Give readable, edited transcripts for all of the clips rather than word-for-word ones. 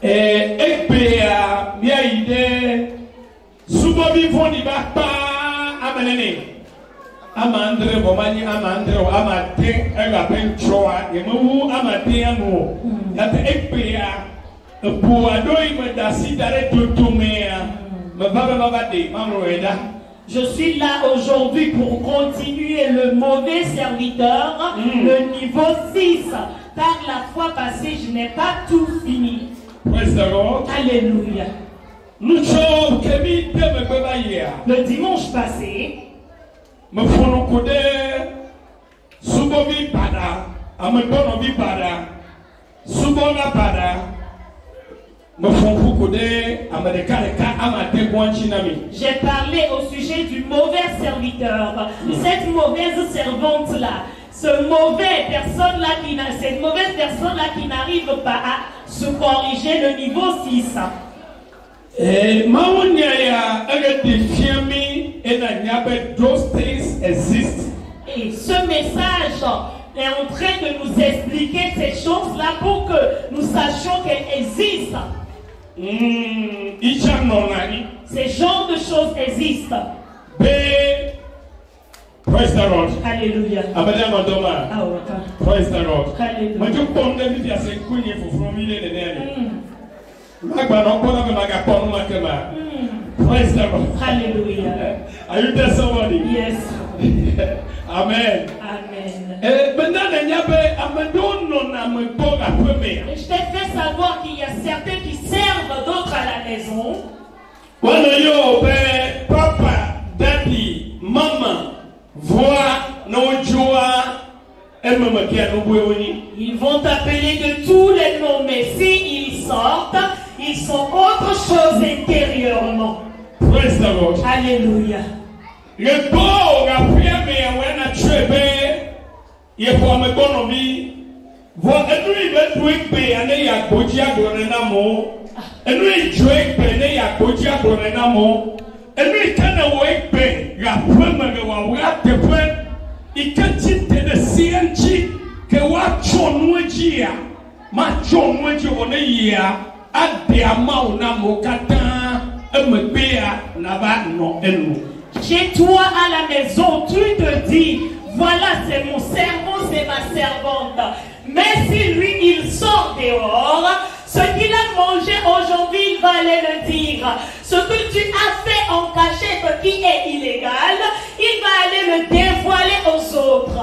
Ekpea mia ide subobi foni bakpa amanene amandre bomani amandre amate agapen choa yemu amate amu yate ekpea pour adoi me dasi dare tutumea me baba de mamroeda. Je suis là aujourd'hui pour continuer le mauvais serviteur, le niveau 6. Par la fois passée, je n'ai pas tout fini. Praise the Lord. Alléluia. Le dimanche passé, j'ai parlé au sujet du mauvais serviteur, cette mauvaise servante-là, cette mauvaise personne-là qui n'arrive pas à se corriger le niveau 6. Et ce message est en train de nous expliquer ces choses-là pour que nous sachions qu'elles existent. Ces genres de choses existent. Praise the Lord. Alléluia. Praise the Lord. Praise the Lord. Hallelujah. Are you there, somebody? Yes. Amen. Amen. Je t'ai fait savoir qu'il y a certains qui servent d'autres à la maison. Papa, daddy, maman, voix, non joie, ils vont t'appeler de tous les noms, mais s'ils sortent, ils sont autre chose intérieurement. Praise the Lord. Alléluia. Le beau, la prière, mais on a tué, il faut me bonhomme. Voilà, nous, il va jouer, il y a Godia Gronenamo, et nous, il joue, il y a Godia Gronenamo, et nous, il can't away, la première, il can't sit in the CNG, que what John Wajia, ma John Wajia on a year, at the amount of Mokata, et me bear, Navano, et chez toi à la maison, tu te dis, voilà, c'est mon servant, c'est ma servante. Mais si lui, il sort dehors, ce qu'il a mangé aujourd'hui, il va aller le dire. Ce que tu as fait en cachette qui est illégal, il va aller le dévoiler aux autres.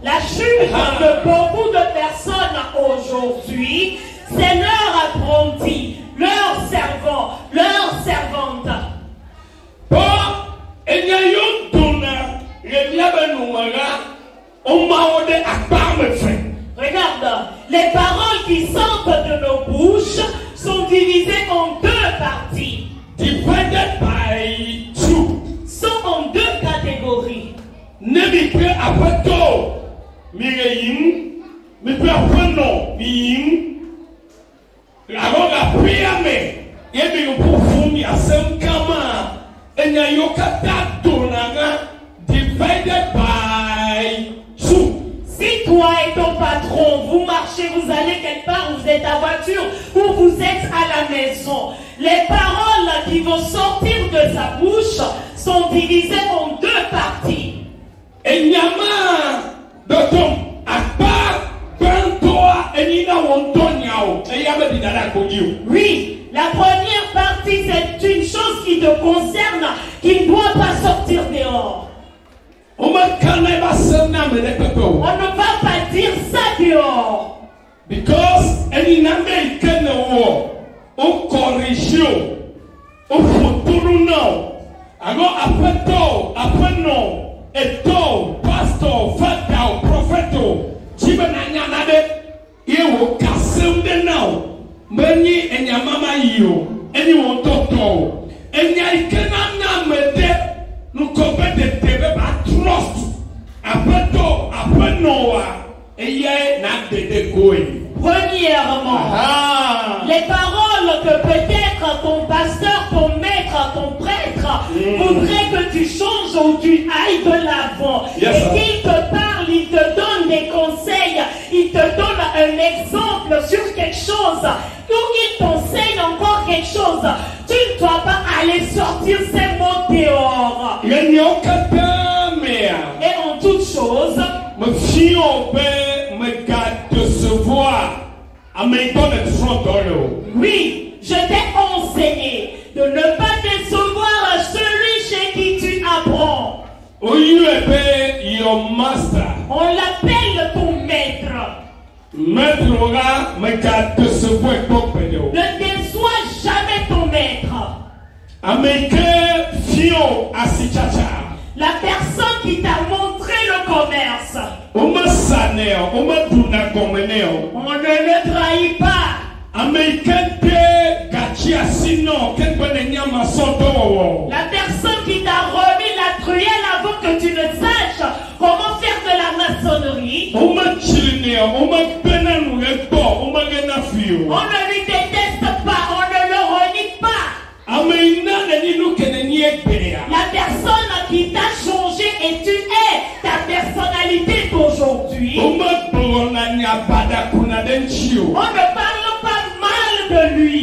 La chute de beaucoup de personnes aujourd'hui, c'est leur apprenti, leur servant, leur servante. Regarde, les paroles qui sortent de nos bouches sont divisées en deux parties. Divided by two. Sont en deux catégories. Nebi apato mireyim mi pe apono miyim alors la prière me yebi pour fumi asem kama enya yokata donanga divided by two. Si toi et ton patron, vous marchez, vous allez quelque part, vous êtes à voiture ou vous êtes à la maison, les paroles qui vont sortir de sa bouche sont divisées en deux parties. Et nyama dotom akpa bantoa enina wontonyao eyame didala kodio. Oui, la première partie c'est une chose qui te concerne, qui ne doit pas sortir dehors. On ne va pas dire ça dehors. Because any number can on correction on futuro não agora après non et tout pastor fatal propheto jibenanya nade yewo kasem de now many enyamama yo any won toto enya ikena na mede no compete tebe ba trust après Noah Premièrement, les paroles que peut-être ton pasteur, ton maître, ton prêtre voudrait que tu changes ou tu ailles de l'avant. Et qu'il te parle, il te donne des conseils, il te donne un exemple sur quelque chose, ou il t'enseigne encore quelque chose. Tu ne dois pas aller sortir ces mots dehors. Et en toute chose, oui, je t'ai enseigné de ne pas décevoir celui chez qui tu apprends. On l'appelle ton maître. Ne déçois jamais ton maître. La personne qui t'a montré le commerce. On ne le trahit pas. La personne qui t'a remis la truelle avant que tu ne saches comment faire de la maçonnerie. On ne lui déteste pas, on ne le renie pas. La personne qui t'a changé et tu es ta personnalité d'aujourd'hui. On ne parle pas mal de lui.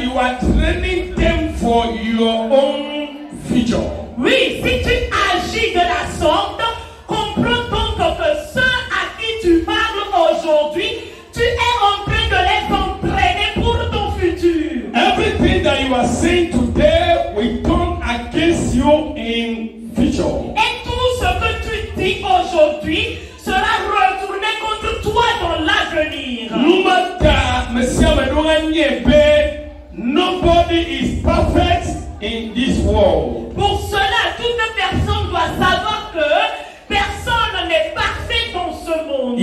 You are training them for your own future. Oui, si tu agis de la sorte, comprends donc que ceux à qui tu parles aujourd'hui, tu es en train de les entraîner pour ton futur. Everything that you are saying today will turn against you in future. Et tout ce que tu dis aujourd'hui sera retourné contre toi dans l'avenir. Nobody is perfect in this world. Pour cela, toute personne doit savoir que personne n'est parfait dans ce monde.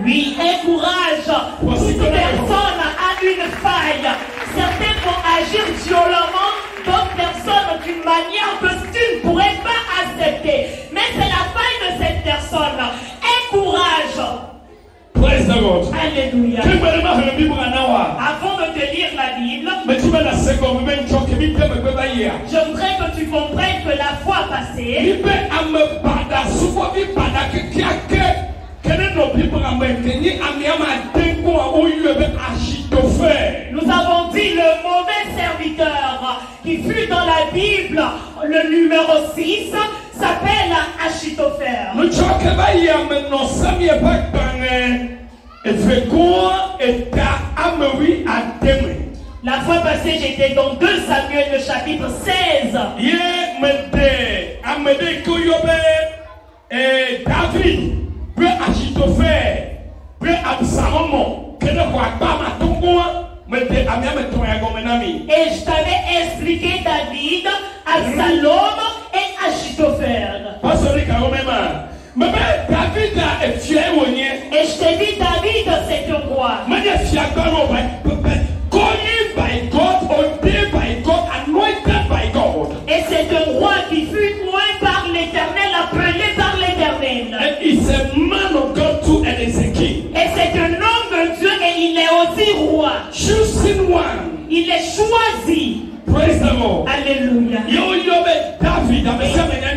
Oui, encourage. Toute personne a une faille. Certains vont agir violemment, d'autres personnes d'une manière que tu ne pourrais pas accepter. Mais c'est la faille de cette personne. Encourage. Praise the Lord. Alléluia. Avant de te lire la Bible, je voudrais que tu comprennes que la fois passée, nous avons dit le mauvais serviteur qui fut dans la Bible, le numéro 6, s'appelle Achitophel. La fois passée, j'étais dans 2 Samuel, le chapitre 16. David, et je t'avais expliqué David, Absalom et Achitophel. Et je t'ai dit David c'est un roi. Et c'est un roi qui fut oint par l'Éternel, appelé par l'Éternel. Et c'est un homme de Dieu et il est aussi roi. Il est choisi. Alléluia.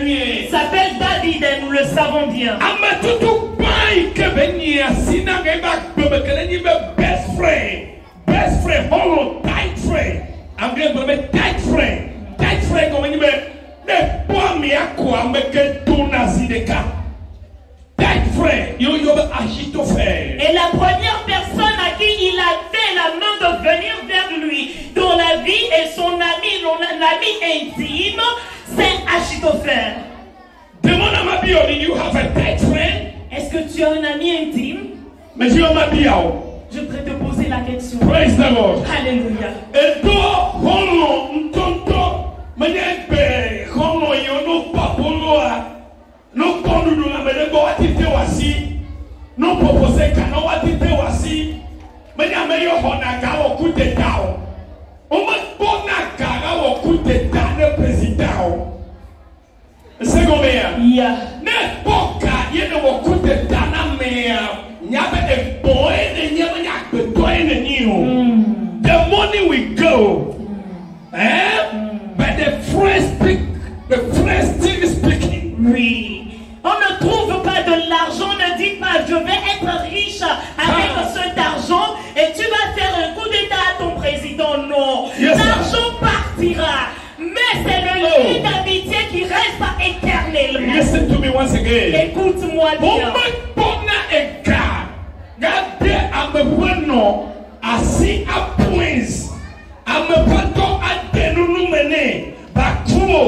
Il s'appelle David et nous le savons bien. Best friend, hold on, tight friend. I'm going to be tight friend. Tight friend, comme il me ne pas mi akwa me que tout nazideka. Tight friend, yo Achitophel. Et la première personne à qui faire? Demande à ma bio, do you have a tight friend? Est-ce que tu as un ami intime? Mais je ma bio. Je voudrais te poser la question. Praise the Lord. Alléluia. Et toi, hono, ntonto, menyekbe, hono yono papoloa, no kondu na medego atite wasi, no propose kana watite wasi, menyameyo hona gawo kutetao. Oma bona gawo kuteta président. C'est combien? Yeah. Ne poka yene wo kuteta na mea, nyabe e boy ne nyama nyakbe toy ne niu. The money will go. But the fresh thing is speaking. Oui. On ne trouve pas de l'argent, ne dit pas je vais être riche avec cet argent et tu vas faire un coup d'état à ton président. Non. Yes, l'argent partira. Mais c'est le lien d'amitié qui reste éternellement. Listen to me once again. Écoute-moi bien. Asi a points. Amepato a denunu mene. Bakuo.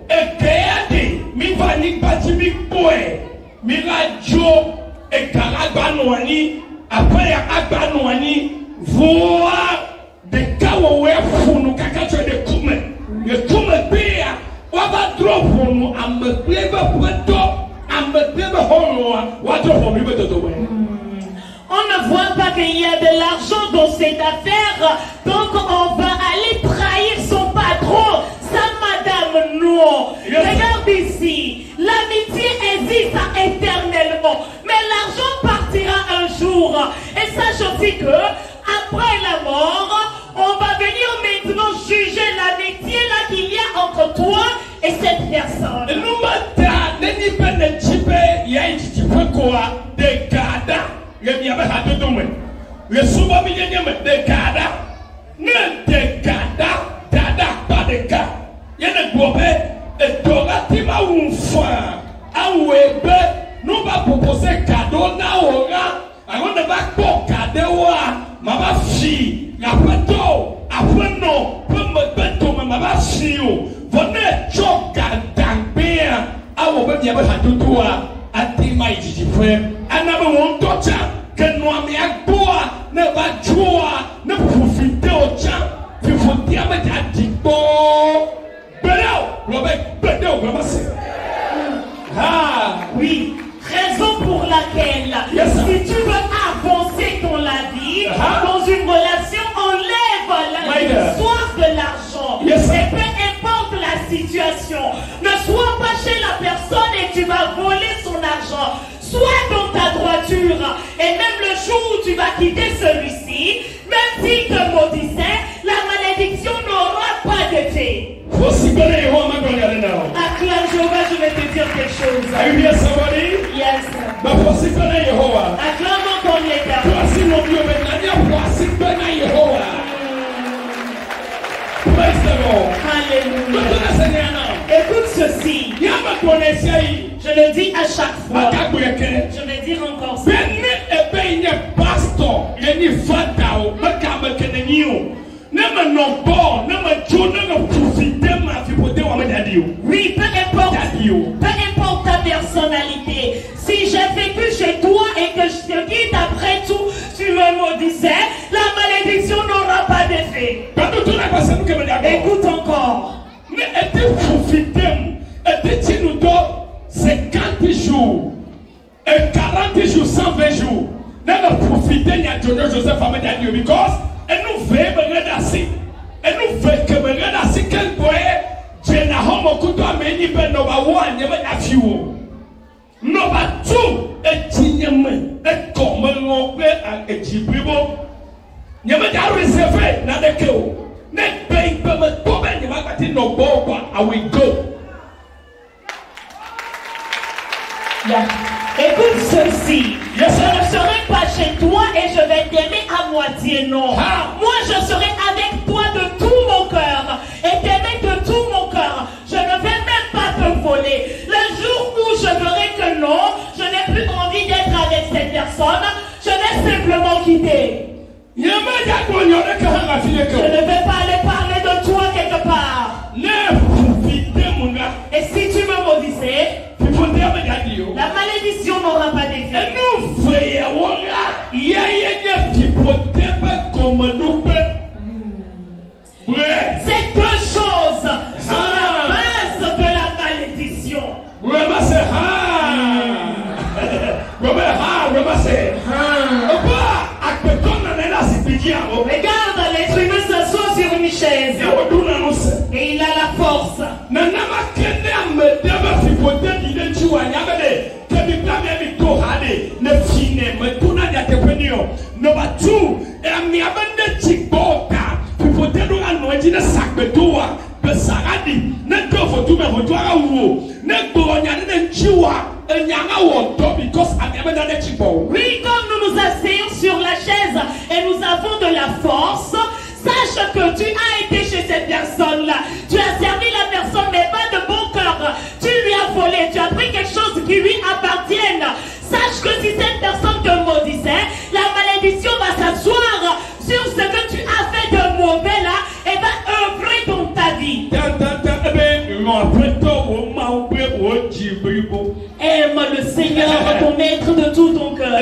Ekeade. Mi vani bati mi boy. Mi la jo. Ekalabanuani. Apaya abanuani. Voa. De kawo we funu kakacho de kume. De kume bea. Waba drop honu. Ameplebe pweto. Ameplebe honu. Wadrop honu. Ibe toto we. On ne voit pas qu'il y a de l'argent dans cette affaire, donc on va aller trahir son patron, sa madame, non. Yes. Regarde ici, l'amitié existe éternellement, mais l'argent partira un jour. Et sache aussi que, après la mort, on va venir maintenant juger l'amitié là qu'il y a entre toi et cette personne. Le miabe hatu tume. Le suba bijenye me dekada. Ne dekada. Dada pa deka. Yene gobe. E toga tima unfa. Awebe. Nou ba propose kado na ora. Agon de bak po kadewa. Maba fi. Ya peto. Apeno. Peme beto me maba fi yo. Vone choka dangpea. Awobe miabe hatu tuwa. Atima ijiji frem. Anabe won tocha. Que nous mi agboa ne va joa ne profiter au champ puis faut dire mais t'as dit bon ah oui, raison pour laquelle si tu veux avancer dans la vie dans une relation enlève l'histoire de l'argent et peu importe la situation, ne sois pas chez la personne et tu vas voler son argent. Sois dans ta droiture, et même le jour où tu vas quitter celui-ci, même s'il te maudissait, la malédiction n'aura pas d'effet. Acclame Jéhovah, je vais te dire quelque chose. Are you here, somebody? Yes. Acclame encore l'Éternel. Praise the Lord. Alléluia. Écoute ceci. Je le dis à chaque fois. Je vais dire encore ça. Oui, peu importe ta personnalité. Si j'ai vécu chez toi et que je te quitte après tout, tu me maudissais, la malédiction n'aura pas d'effet. Écoute encore. Mais était profité, était nous donne 50 jours et 40 jours, 120 jours. Nous avons profité de Joseph Ahmed Dieu because et nous veillons assez. Et nous veillons assez quel boy Jenna Homo Kuto Ameni Ben Nova One, Yama Afiwo. Nova Two, et Tinyame, et Common et Jibribo. Yama Réservé, Nadekeo. Next pay payment, no I will go. Yeah. Écoute ceci. Je ne serai pas chez toi et je vais t'aimer à moitié, non. Moi, je serai avec toi de tout mon cœur et t'aimer de tout mon cœur. Je ne vais même pas te voler. Le jour où je verrai que non, je n'ai plus envie d'être avec cette personne, je vais simplement quitter. Je ne vais pas aller parler de toi quelque part. Et si tu me Ces deux choses sont la base de la malédiction. Regarde, l'être humain s'assoit sur une chaise et il a la force. Number two, oui, comme nous nous asseyons sur la chaise et nous avons de la force, sache que tu as été chez cette personne-là. Tu as servi la personne, mais pas de bon cœur. Tu lui as volé, tu as pris quelque chose qui lui appartienne. Sache que si cette personne te maudissait, la malédiction va s'asseoir sur ce que tu as fait de mauvais là et va œuvrer dans ta vie. Aime le Seigneur, ton maître de tout ton cœur.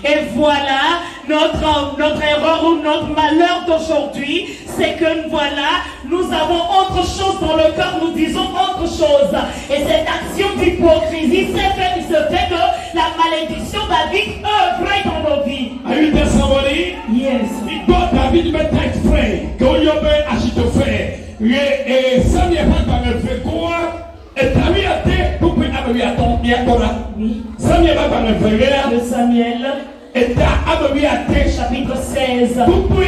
Et voilà, notre erreur ou notre malheur d'aujourd'hui, c'est que voilà, nous avons autre chose dans le cœur, nous disons autre chose. Et cette action d'hypocrisie se fait que la malédiction va vite œuvrer dans nos vies. Are you there, somebody? Yes. God David met tight friend. Go your way as you to fair. Samuel had by a figure. Et David a été pour que Abel a tombé à Cora. Samuel va par le frère. De Samuel. Et Abel a été chapitre 16. Pour que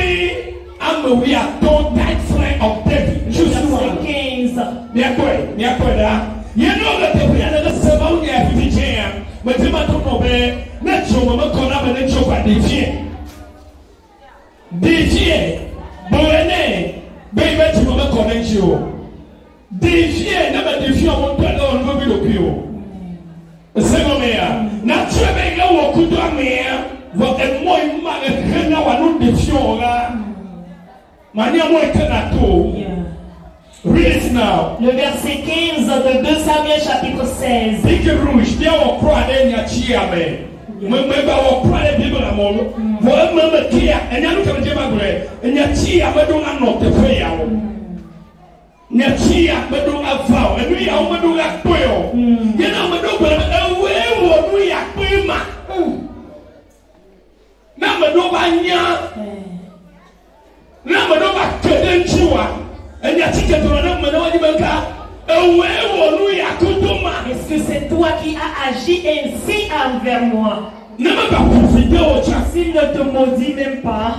Abel a tombé tight friend of David. Verset 15. Bien quoi là? You know that the prayer that the Bible has been saying. Mais tu m'as tout compris. N'est-ce pas maman qu'on a mené sur quoi défier? Défier. Bonnet. Bébé tu m'as connaît sur. Défier, n'a pas défié en montant dans le mobile au pio. C'est mon meilleur. N'a tu as bien au coup de la mer. Votre moi, il m'a rien à nous défions là. Mania moi est un atout. Read it now. Le verset 15 de 2 Samuel chapitre 16. Dick rouge, bien on croit à Niachiame. Même on croit à Bible à mon. Voilà même qui a, et nous comme Dieu m'a dit, Niachiame donc à notre frère. Niachiame donc à Fao, et lui a on donc à Poyo. Il y a un donc à ouais, lui à Pima. N'a me donc à Nia. N'a me donc à Kedenchua. Est-ce que c'est toi qui as agi ainsi envers moi? S'il ne te maudit même pas,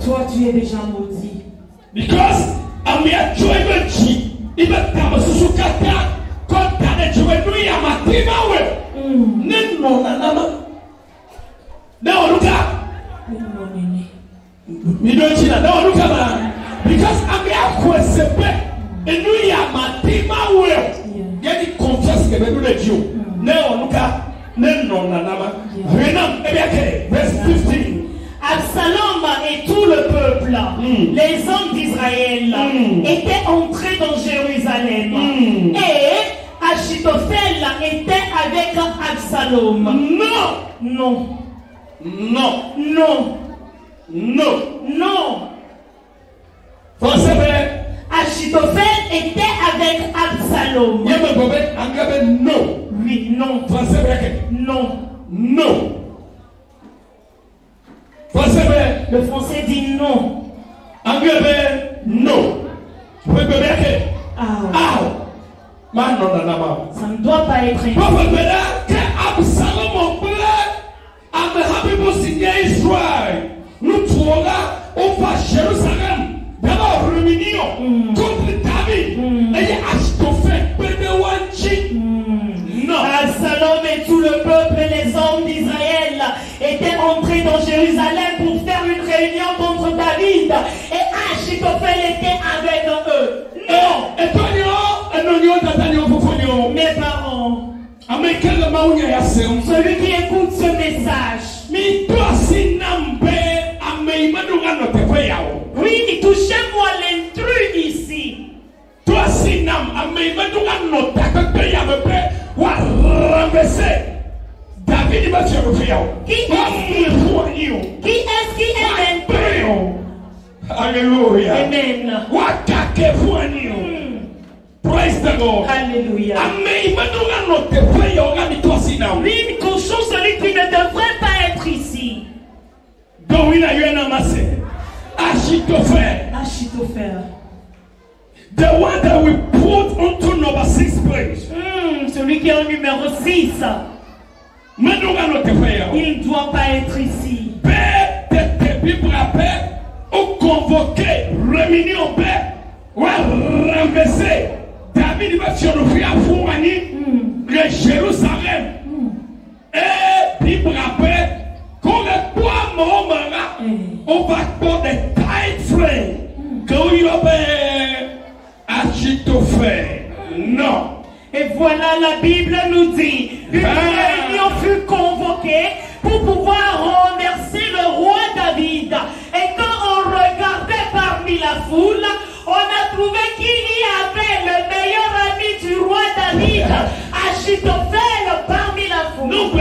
toi tu es déjà maudit. Because I'm here to because I'm here to accept and we are my team well. Get it confess que nous le Dieu. Non, verse 15. Absalom et tout le peuple, les hommes d'Israël, étaient entrés dans Jérusalem. Et Achitophel était avec Absalom. Non. Achitophel était avec Absalom. Oui, non. Non. Le français dit non. Non. Ça ne doit pas être ainsi. Nous trouvons là, on va Jérusalem. D'abord, réunion contre David. Et Achitophel, non. Absalom et tout le peuple et les hommes d'Israël étaient entrés dans Jérusalem pour faire une réunion contre David. Et Achitophel était avec eux. Celui qui écoute ce message. Oui, touchez-moi l'intrus ici. Qui est-ce qui est l'intrus? Alléluia. Amen. Praise the Lord. Alléluia. Oui, cochon, celui qui ne devrait pas être ici. Achitophel. The one that we put onto number 6 place. Celui qui est au numéro 6. Il ne doit pas être ici. Convoquer, réunion, renverser. David va sur le fier le Jérusalem. Et Bible rappelle qu'on est toi, on va pour des tight frames. Quand il y a Achitophel. Non. Et voilà, la Bible nous dit une réunion fut convoquée pour pouvoir renverser le roi David. Et quand on regardait parmi la foule, on a trouvé qu'il y avait le meilleur ami du roi David, Achitophel, parmi la foule. Non,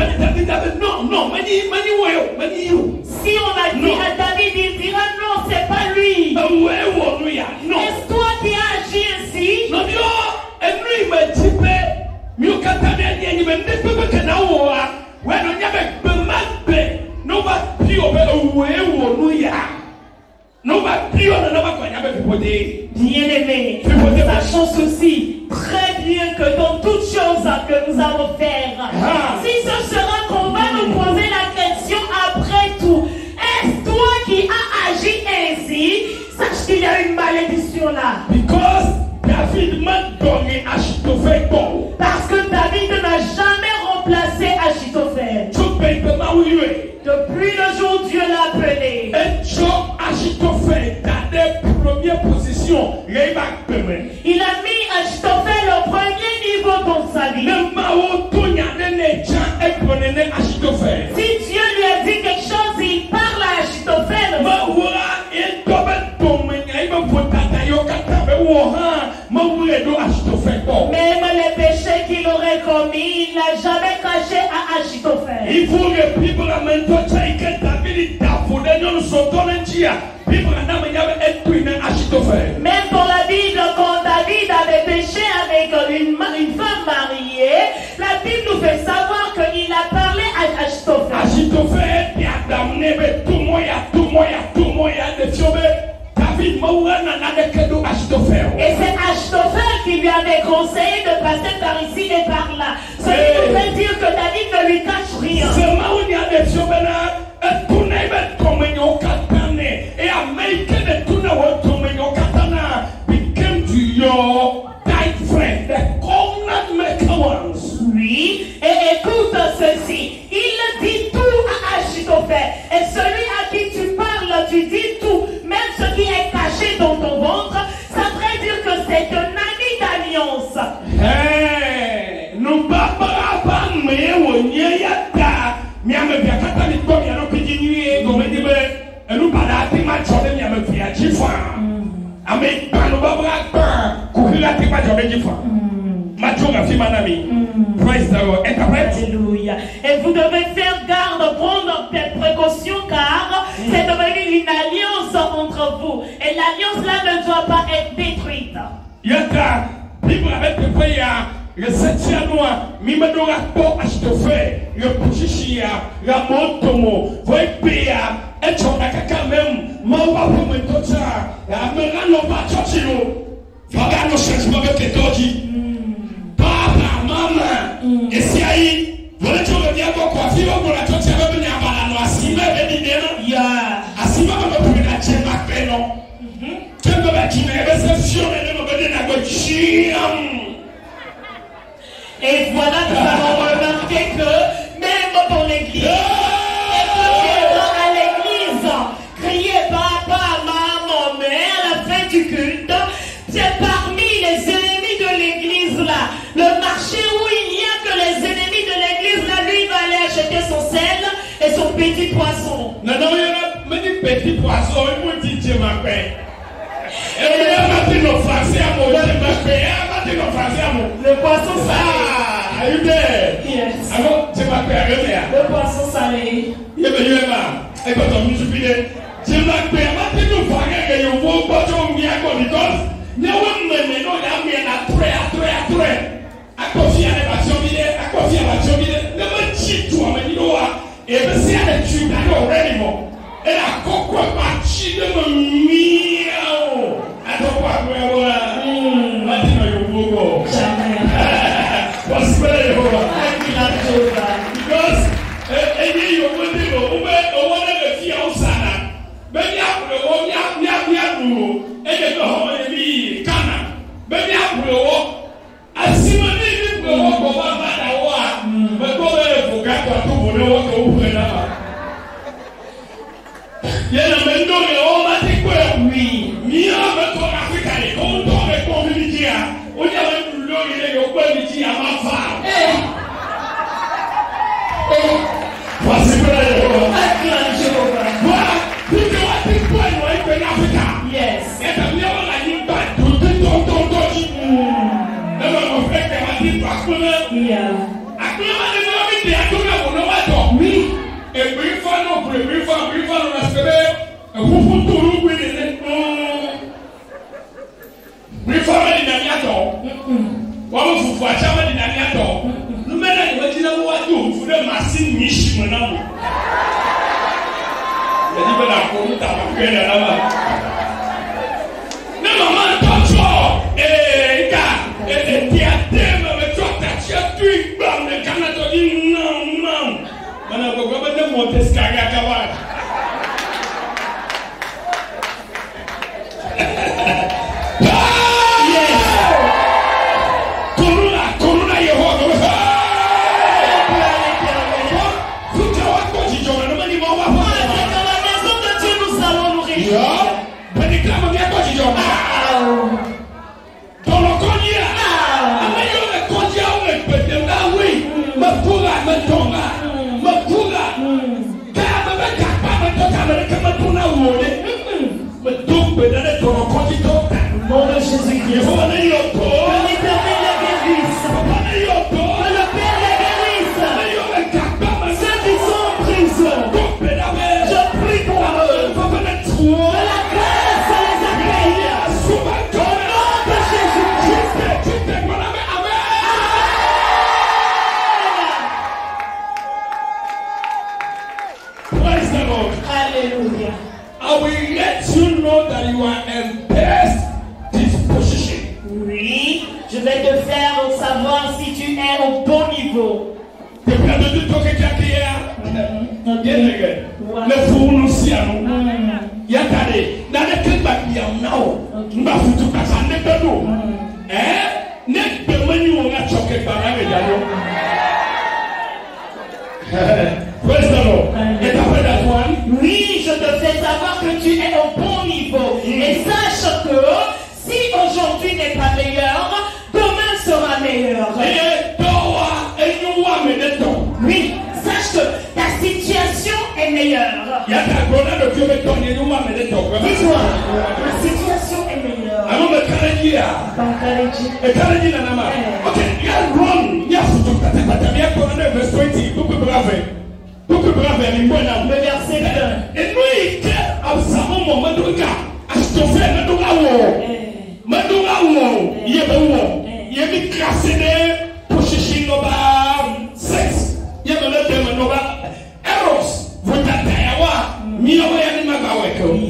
si on a dit à David, il dira non, c'est pas lui. Est-ce toi qui as agi ainsi? Bien-aimé, sachons ceci très bien que dans toutes choses que nous allons faire, si ce sera qu'on va nous poser la question après tout, est-ce toi qui as agi ainsi? Sache qu'il y a une malédiction là. Parce que David n'a jamais remplacé Achitophel. Depuis le jour où Dieu l'a appelé. Il a mis Achitophel au premier niveau dans sa vie. Si Dieu lui a dit quelque chose, il parle à Achitophel. Même les péchés qu'il aurait commis, il n'a jamais caché à Achitophel. Il faut que même dans la Bible, quand David avait péché avec une femme mariée, la Bible nous fait savoir qu'il a parlé à Achitophel. Et c'est Achitophel qui lui avait conseillé de passer par ici et par là. Ce qui nous fait dire que David ne lui cache rien. Oui, et écoute ceci. Il dit tout à Achitophel. Et celui à qui tu parles, tu dis tout. Même ce qui est caché dans ton ventre, ça veut dire que c'est un ami d'alliance. Alléluia. Et vous devez faire garde, prendre des précautions, car c'est devenu une alliance entre vous. Et l'alliance là ne doit pas être détruite. Le septième mimedora po Achitophel, le Pushishia, la Montomo, Voipea, et Chona Kakamem, Mawa Pumetota, la Merano Pachino, Fagano Sensmove Ketoji, Papa, Mama, et si aïe, voilà tu reviens pour quoi, Fivo pour la Totia Benyamano, Asima Benidena, Asima Mabuna Tchema Peno, Tchema Kine, réception et le Mabena Gochiam. Et voilà, nous avons remarqué que même dans l'église, et à l'église, crier papa, maman, mère à la fin du culte, c'est parmi les ennemis de l'église là, le marché où il n'y a que les ennemis petits poissons. Non, non, il y a des petits poissons, ils m'ont dit Dieu m'appelle. Et il y a des français à moi, Dieu m'appelle. Le poisson salé. Ah, are you there? Yes. Alors, Dieu m'appelle, Le poisson salé. Il y a des gens qui ont mis sur pied. Dieu m'appelle, mais tu ne vois rien que vous voyez pas sur le mien, because il y a un moment, il y a un après. À confier à l'évasion, il ne me dit toi, mais il y a et bien si elle est tuée, elle aurait dit bon. Et la coco est partie de me miaou. Attends quoi, voilà. Maintenant, il faut go. Jamais. What's better, Because you will be over the fear sana. Baby, I will walk, and you go home and be Kana. Baby, I will walk. I see my baby will walk over my hour, but go there for God to walk over and out. Yena mendo le o mati kwe mi ame to Africa le ko to me community a o ya we lo ile yo community a ma fa possible voilà tu vois tu quoi no e pe Africa yes. et ta mi o la ni ba to e ma mo fe ke ma ti pa ko na Yeah. akuna ma ni no mi ti akuna mo no wa to Oui. E brifa no na sebe e fufu turu gbe ni brifa ma di na mi ato wa mo fufu acha ma di na mi ato no me na ni ma jina mo wa do fu de machine mi shi mo na mo e di be na ko mu ta ma ke na na ma na mama to cho ka ti ate ma me to ta chi tu igba me kana to di no. Mana gogo ba de montes kaga kawa. Corona yeho go. Futa wa ko ji jona no mani mo wa. Dans la maison de Dieu, nous allons nous réjouir. Bani kama ni ko ji jona. Dans le konia. Amayo le konia o le pete na wi. Ma pula ma tonga. Nom de Jésus-Christ. Que l'Éternel les guérisse. Que le Père les guérisse. Ceux qui sont en prison, je prie pour eux. Que la grâce les accueille. Au nom de Jésus-Christ. Praise the Lord. Alléluia. I will let you know that you are in best disposition. Oui, je vais te faire savoir si tu es au bon niveau. Le fou nous s'y a nous. Yatade, n'a de que bien now. M'a foutu pas ça ne peut nous. Ne peut menu on a choqué par la médaille. Praise the Lord. Et après la toile. Oui, je te fais savoir que tu es au bon niveau. Et sache que si aujourd'hui n'est pas meilleur, demain sera meilleur. Oui, sache que ta situation est meilleure. Dis-moi, la situation est meilleure. Le verset 1. Et nous, Absalom, il est classé pour chercher nos sexe. Il y a Eros,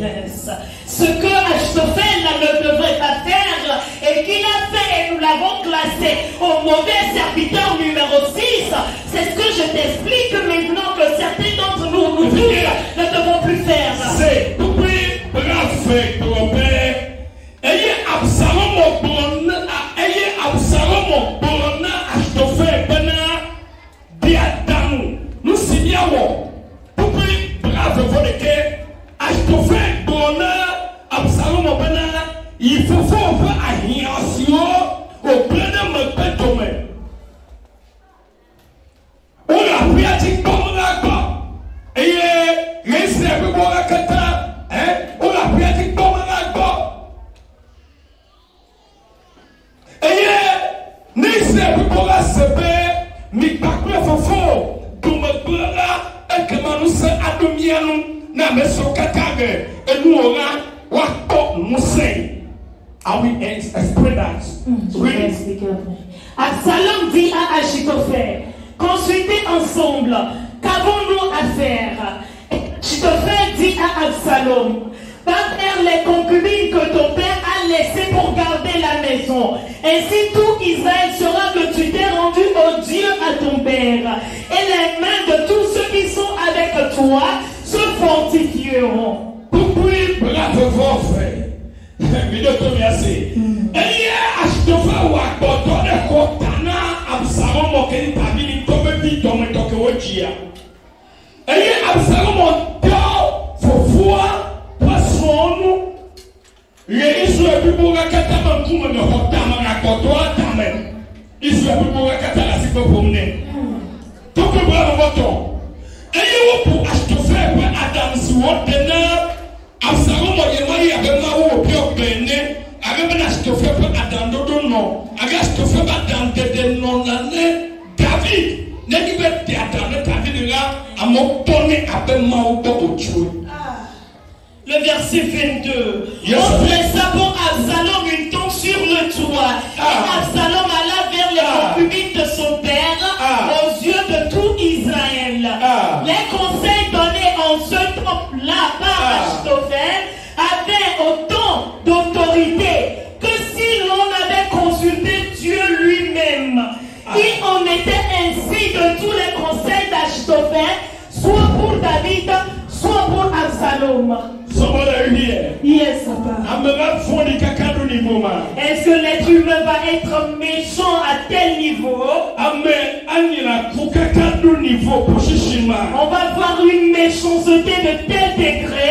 Yes. Ce que Achitophel ne devrait pas faire et qu'il a fait, et nous l'avons classé au mauvais serviteur numéro 6, c'est ce que je t'explique maintenant que certains d'entre nous, nous tous, ne devons plus faire. C'est tout brave ton père. Ayez Absalom au bon, ayez Absalom au bon, Achitophel, Diadamu, nous signalons. Tout brave votre cœur, Achitophel, bon, Absalom au bon, il faut faire attention au plein de me pétomé. On a pris à dire comme là-bas. Et sebe mi bakwe fofo dumebela ekemanu se adomianu na meso katage enu ora wako musei. I will explain that. Really? Absalom dit à Achitophel, consultez ensemble, qu'avons-nous à faire? Achitophel dit à Absalom, va vers les concubines que ton père a laissées pour garder la maison. Ainsi tout Israël saura que tu t'es rendu au Dieu à ton père. Et les mains de tous ceux qui sont avec toi se fortifieront. Oui, bravo, frère. Achitophel wa gbọdọ de ko tana Absalom mọkẹni tàbí ní tọmẹbi tọmẹtọkẹ wọ jìyà. Absalom ọdọ fòfúà pàṣẹwọnù yẹ Israel bíbó kakata máa ń kúmọ ní ọkọ tàmà àgbọdọ àtàmẹ Israel bíbó kakata láti fẹ fòm nẹ tókè bọ àwọn bọtọ wọ́n bu Achitophel pẹ Adamsi wọ́n dẹ̀ Absalom yẹ máa yẹ abẹ́mọ́ àwọn òbí ọ̀gbẹ́ ní. Agaba na Achitophel pe adandodo no aga Achitophel ba dandede no na ne David ne ni be de adande David la amopone abema obo ochuo. Le verset 22. On plaça pour Absalom une tente sur le toit. Et Absalom alla vers les concubines de son père aux yeux de tout Israël. Les conseils donnés en ce temps-là par Achitophel avaient autant d'autorité que si l'on avait consulté Dieu lui-même. Il en était ainsi de tous les conseils d'Achitophel, soit pour David, soit pour Absalom. Yes, papa. Est-ce que l'être humain va être méchant à tel niveau? On va voir une méchanceté de tel degré.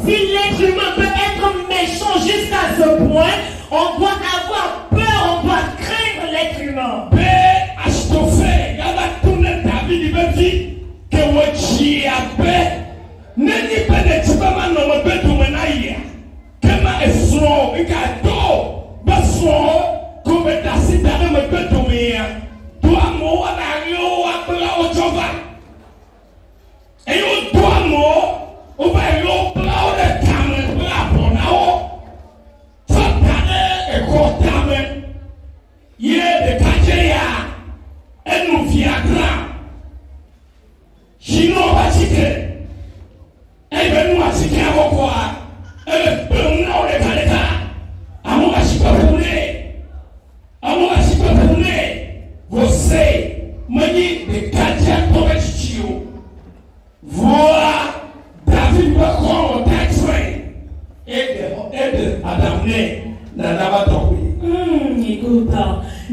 Si l'être humain peut être méchant jusqu'à ce point, on doit avoir peur, on doit craindre l'être humain.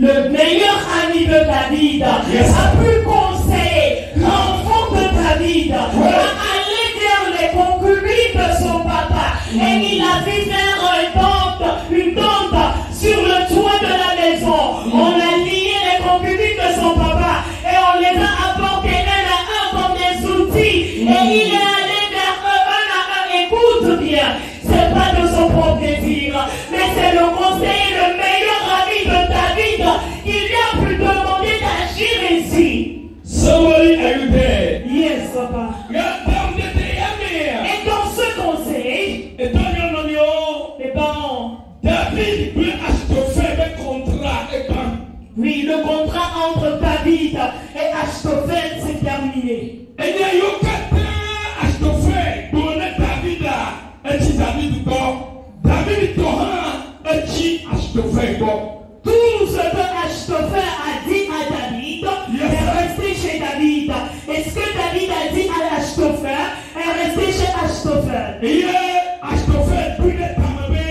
Le meilleur ami de David a pu conseiller l'enfant de David à aller vers les concubines de son papa. Et il a fait faire une tente sur le toit de la maison. On a lié les concubines de son papa et on les a apportées un à un comme des outils. Et il est allé vers eux un à un. Écoute bien, c'est pas de son propre désir, mais c'est le conseil, le meilleur ami de David qui lui a pu demander d'agir ainsi. Somebody, are you there? Yes, papa. Et dans ce conseil, les parents, David peut Achitophel le contrat et pas. Oui, le contrat entre David et Achitophel s'est terminé. Et il y a eu Achitophel donné David à David go. David doit Achitophel go. Tout ce que Achitophel a dit à David est resté chez David. Et ce que David a dit à Achitophel est resté chez Achitophel. Et Achitophel puis les tamabé,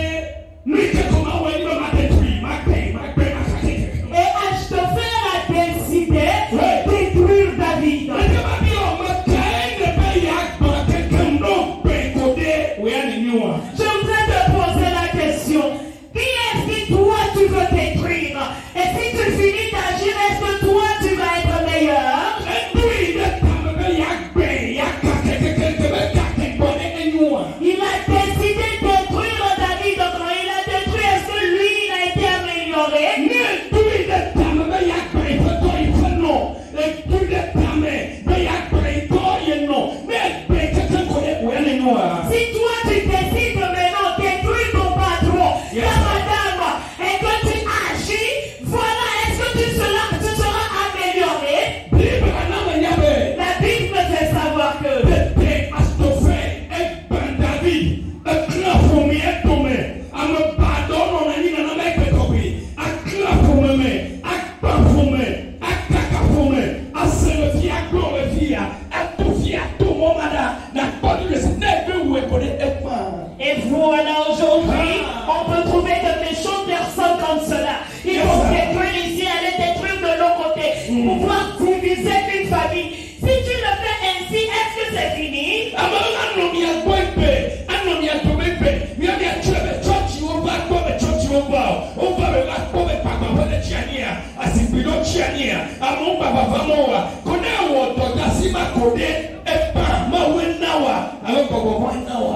nous comment on va détruire ma paix. Et Achitophel a décidé de détruire David. Je voudrais te poser la question. Qui est-ce que toi tu veux détruire? Et si tu finis d'agir, est-ce que toi tu vas être meilleur? Il a décidé Si toi tu décides maintenant de détruire ton patron, ta madame, et que tu agis, voilà, est-ce que tu seras amélioré? La Bible me fait savoir que et voilà, aujourd'hui, on peut trouver de méchantes personnes comme cela. Ils vont détruire ici, aller détruire de l'autre côté, pouvoir diviser une famille. Si tu le fais ainsi, est-ce que c'est fini?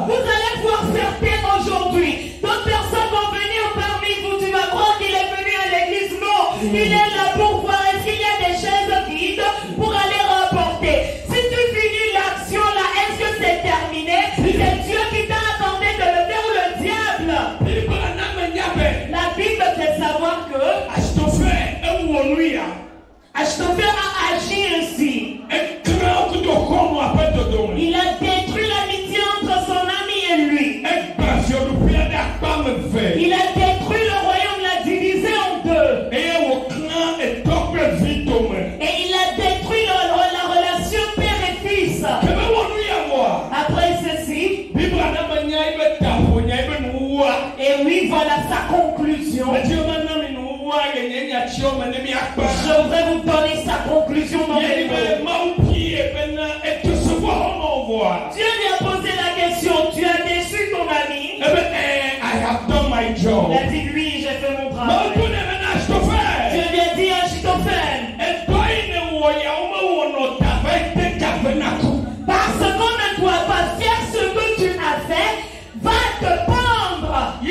Vous allez voir certains aujourd'hui. D'autres personnes vont venir parmi vous. Tu vas croire qu'il est venu à l'église. Non, il est là pour voir est-ce qu'il y a des chaises vides pour aller rapporter. Si tu finis l'action là, est-ce que c'est terminé? C'est Dieu qui t'a accordé de le faire ou le diable? La Bible fait savoir que Achitophel a agi ainsi. Il a détruit l'amitié entre son ami et lui. Il a détruit le royaume, l'a divisé en deux. Et il a détruit la relation père et fils. Après ceci, et oui, voilà sa conclusion. Je voudrais vous donner sa conclusion dans les mots. Dieu lui a posé la question, tu as déçu ton ami? I have done my job. Il a dit oui, j'ai fait mon travail. Dieu lui a dit à Achitophel, parce qu'on ne doit pas faire ce que tu as fait, va te pendre. Et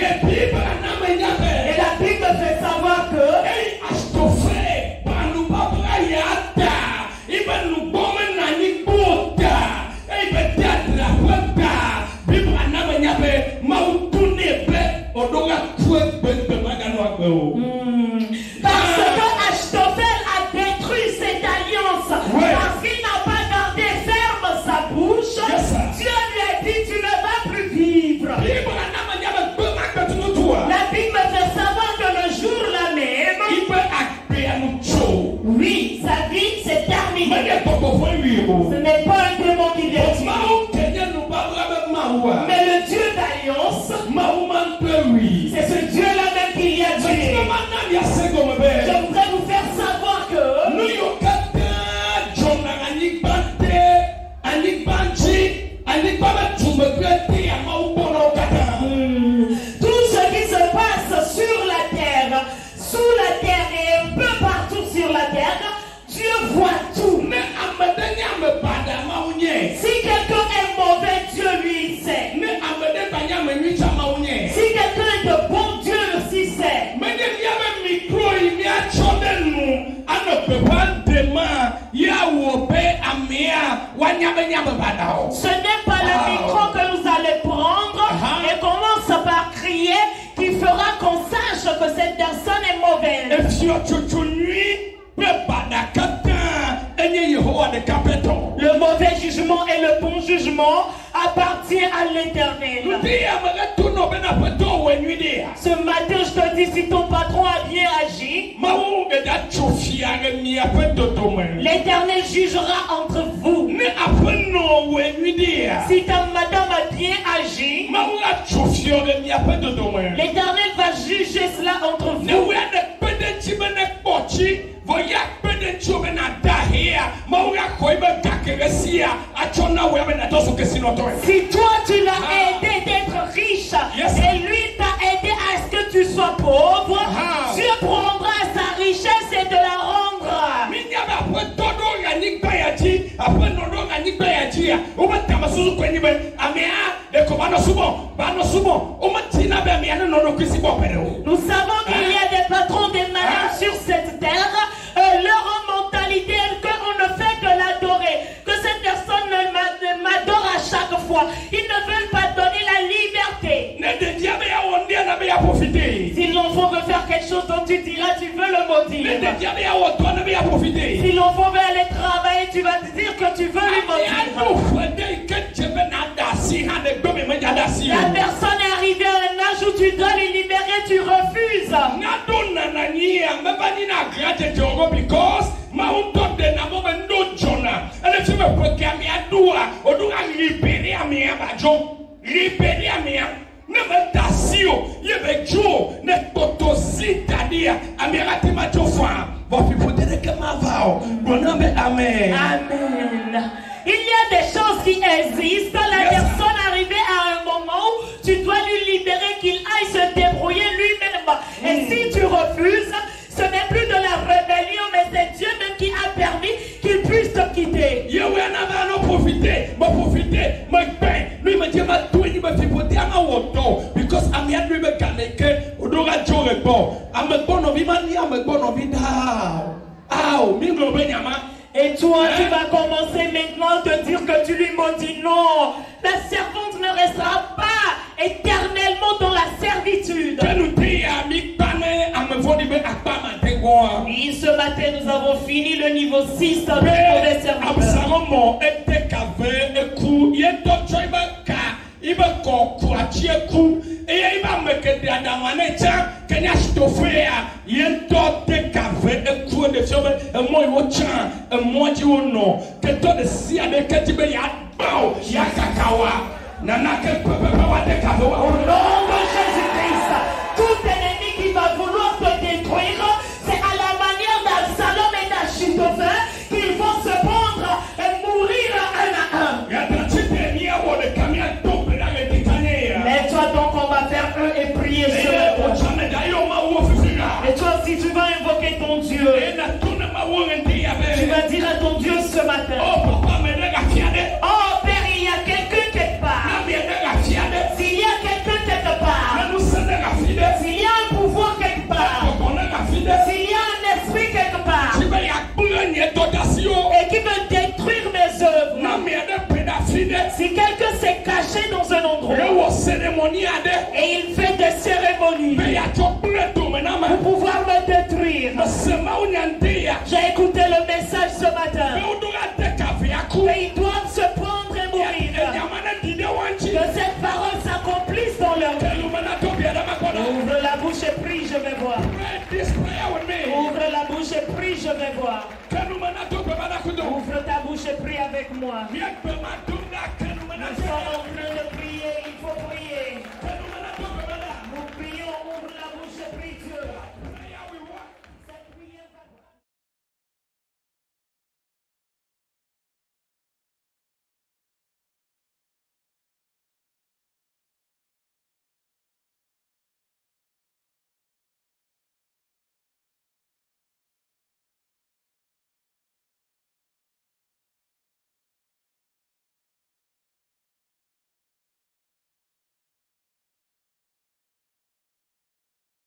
la Bible fait savoir que parce que Achitophel a détruit cette alliance, parce qu'il n'a pas gardé ferme sa bouche. Dieu lui a dit tu ne vas plus vivre. La Bible me fait savoir que le jour là même, oui, sa vie s'est terminée. Ce n'est pas un démon qui vient tuer, mais le Dieu d'alliance, c'est ce Dieu-là même qui y a tué. Je voudrais vous faire savoir que tout ce qui se passe sur la terre, sous la terre et un peu partout sur la terre, Dieu voit tout. Si quelqu'un est mauvais, Dieu lui sait. Si quelqu'un est de bon, Dieu aussi sait. Ce n'est pas le micro que nous allons prendre et commence par crier qui fera qu'on sache que cette personne est mauvaise. Le mauvais jugement et le bon jugement appartient à l'Éternel. Ce matin, je te dis, si ton patron a bien agi, l'Éternel jugera entre vous. Si ta madame a bien agi, l'Éternel va juger cela entre vous. Si toi tu l'as aidé d'être riche et lui t'a aidé à ce que tu sois pauvre, Dieu prendra sa richesse et te la rendra. Nous savons qu'il y a des patrons, des madames sur cette terre. Leur mentalité est qu'on ne fait que l'adorer, que cette personne ne m'adore foi. Ils ne veulent pas donner la liberté. Si l'enfant veut faire quelque chose dont tu diras, tu veux le maudire. Si l'enfant veut aller travailler, tu vas te dire que tu veux lui maudire. La personne est arrivée à un âge où tu dois lui libérer, tu refuses. Amen. Il y a des choses qui existent. La personne arrivée à un moment où tu dois lui libérer, qu'il aille se débrouiller lui-même. Et si tu refuses, ce n'est plus de la rébellion, mais c'est Dieu même qui a permis qu'il puisse te quitter. Et toi, tu vas commencer maintenant à te dire que tu lui maudis. Non, la servante ne restera pas éternellement dans la servitude. Oui, ce matin, nous avons fini le niveau 6 pour les serviteurs. Tout ennemi qui va vouloir te détruire, c'est à la manière d'Absalom et d'Achitophel qu'ils vont se prendre et mourir un à un. Mets-toi donc, on va faire un et prier ce matin. Et toi aussi, tu vas invoquer ton Dieu. Tu vas dire à ton Dieu ce matin: oh Père, il y a quelqu'un quelque part. S'il y a quelqu'un quelque part, s'il y a un pouvoir quelque part, s'il y a un esprit quelque part, et qui veut détruire mes œuvres, si quelqu'un s'est caché dans un endroit et il fait des cérémonies pour pouvoir me détruire, j'ai écouté le message ce matin, et ils doivent se prendre et mourir. Que cette parole s'accomplisse dans leur vie. Ouvre la bouche et prie, je vais voir. Ouvre la bouche et prie, je vais voir. Ouvre ta bouche et prie avec moi.